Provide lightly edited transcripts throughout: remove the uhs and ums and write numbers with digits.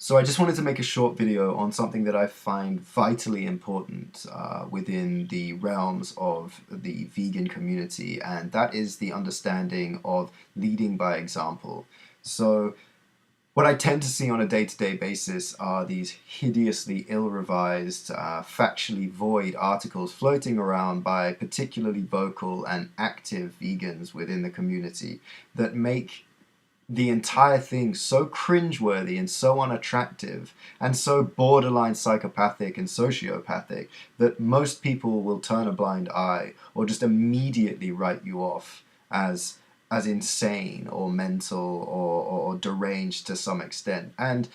So I just wanted to make a short video on something that I find vitally important within the realms of the vegan community, and that is the understanding of leading by example. So what I tend to see on a day-to-day basis are these hideously ill-revised, factually void articles floating around by particularly vocal and active vegans within the community that make the entire thing so cringeworthy and so unattractive and so borderline psychopathic and sociopathic that most people will turn a blind eye or just immediately write you off as insane or mental or deranged to some extent. And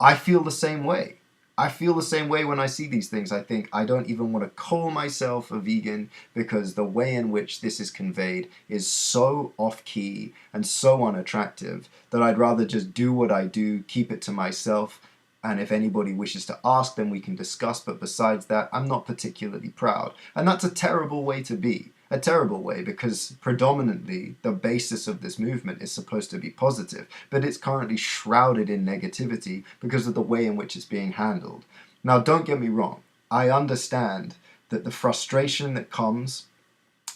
I feel the same way. I feel the same way when I see these things. I think I don't even want to call myself a vegan because the way in which this is conveyed is so off-key and so unattractive that I'd rather just do what I do, keep it to myself, and if anybody wishes to ask, then we can discuss, but besides that, I'm not particularly proud. And that's a terrible way to be. A terrible way, because predominantly the basis of this movement is supposed to be positive, but it's currently shrouded in negativity because of the way in which it's being handled. Now, don't get me wrong. I understand that the frustration that comes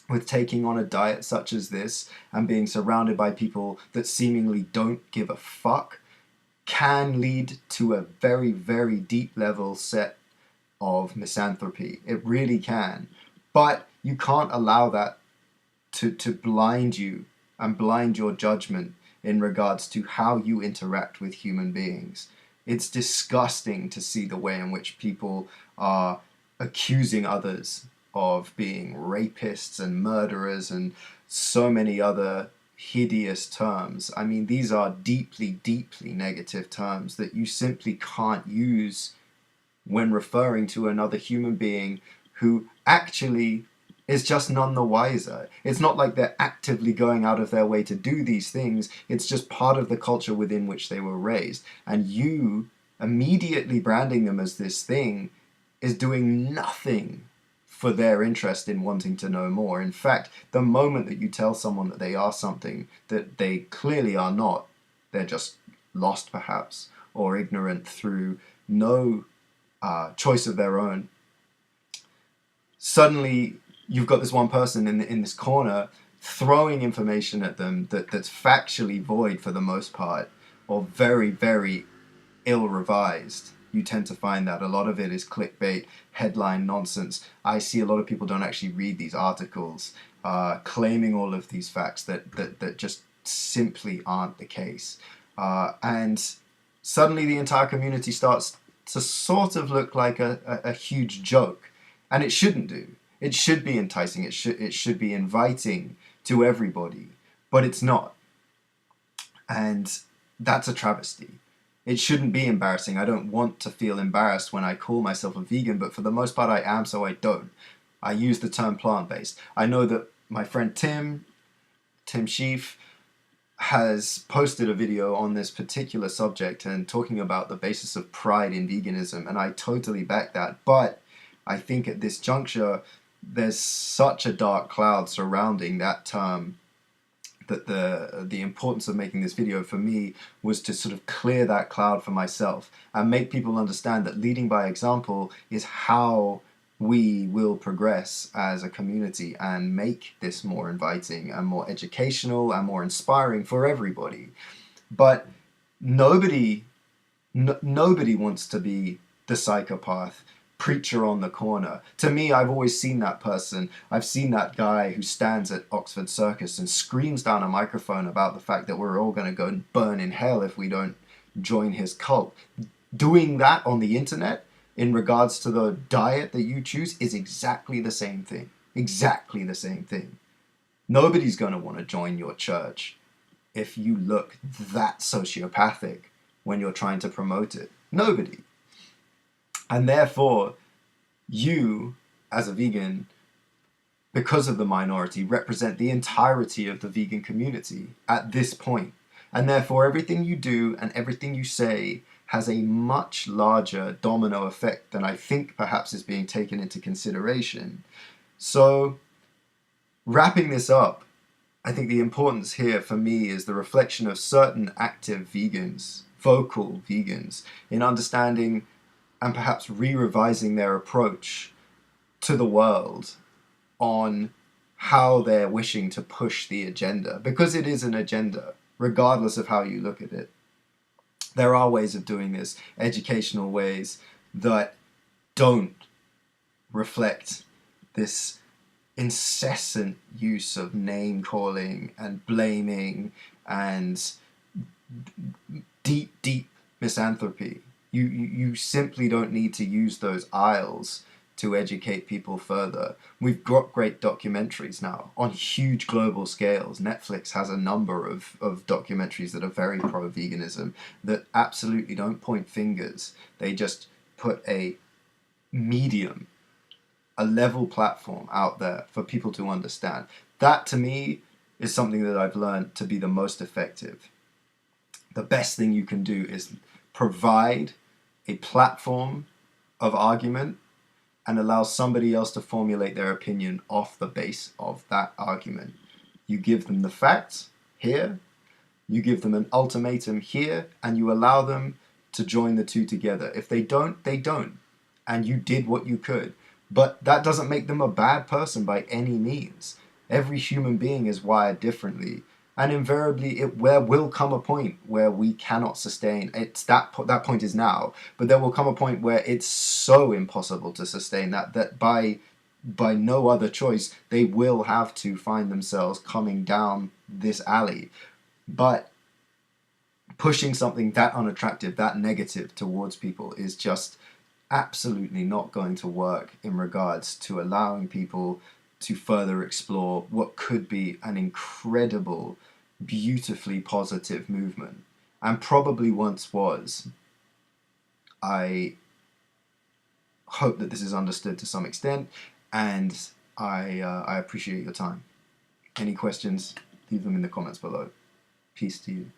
with taking on a diet such as this and being surrounded by people that seemingly don't give a fuck can lead to a very, very deep level set of misanthropy. It really can. But you can't allow that to blind you and blind your judgment in regards to how you interact with human beings. It's disgusting to see the way in which people are accusing others of being rapists and murderers and so many other hideous terms. I mean, these are deeply, deeply negative terms that you simply can't use when referring to another human being who actually is just none the wiser. It's not like they're actively going out of their way to do these things. It's just part of the culture within which they were raised. And you immediately branding them as this thing is doing nothing for their interest in wanting to know more. In fact, the moment that you tell someone that they are something that they clearly are not, they're just lost perhaps, or ignorant through no choice of their own, suddenly you've got this one person in this corner throwing information at them that's factually void for the most part, or very, very ill-revised. You tend to find that a lot of it is clickbait, headline nonsense. I see a lot of people don't actually read these articles, claiming all of these facts that just simply aren't the case. And suddenly the entire community starts to sort of look like a huge joke. And it shouldn't do. It should be enticing. It should be inviting to everybody, but it's not. And that's a travesty. It shouldn't be embarrassing. I don't want to feel embarrassed when I call myself a vegan, but for the most part I am, so I don't. I use the term plant-based. I know that my friend Tim Sheaf, has posted a video on this particular subject and talking about the basis of pride in veganism, and I totally back that. But I think at this juncture, there's such a dark cloud surrounding that term that the importance of making this video for me was to sort of clear that cloud for myself and make people understand that leading by example is how we will progress as a community and make this more inviting and more educational and more inspiring for everybody. But nobody wants to be the psychopath preacher on the corner. To me, I've always seen that person. I've seen that guy who stands at Oxford Circus and screams down a microphone about the fact that we're all going to go and burn in hell if we don't join his cult. Doing that on the internet in regards to the diet that you choose is exactly the same thing. Exactly the same thing. Nobody's going to want to join your church if you look that sociopathic when you're trying to promote it. Nobody. And therefore, you, as a vegan, because of the minority, represent the entirety of the vegan community at this point. And therefore, everything you do and everything you say has a much larger domino effect than I think perhaps is being taken into consideration. So, wrapping this up, I think the importance here for me is the reflection of certain active vegans, vocal vegans, in understanding and perhaps re-revising their approach to the world on how they're wishing to push the agenda, because it is an agenda, regardless of how you look at it. There are ways of doing this, educational ways, that don't reflect this incessant use of name calling and blaming and deep misanthropy. You simply don't need to use those aisles to educate people further. We've got great documentaries now on huge global scales. Netflix has a number of documentaries that are very pro-veganism that absolutely don't point fingers. They just put a medium, a level platform out there for people to understand. That, to me, is something that I've learned to be the most effective. The best thing you can do is provide a platform of argument and allow somebody else to formulate their opinion off the base of that argument. You give them the facts here, you give them an ultimatum here, and you allow them to join the two together. If they don't, they don't. And you did what you could. But that doesn't make them a bad person by any means. Every human being is wired differently. And invariably, there will come a point where we cannot sustain. That point is now, but there will come a point where it's so impossible to sustain that by no other choice, they will have to find themselves coming down this alley. But pushing something that unattractive, that negative towards people is just absolutely not going to work in regards to allowing people to further explore what could be an incredible, beautifully positive movement, and probably once was. I hope that this is understood to some extent, and I appreciate your time. Any questions, leave them in the comments below. Peace to you.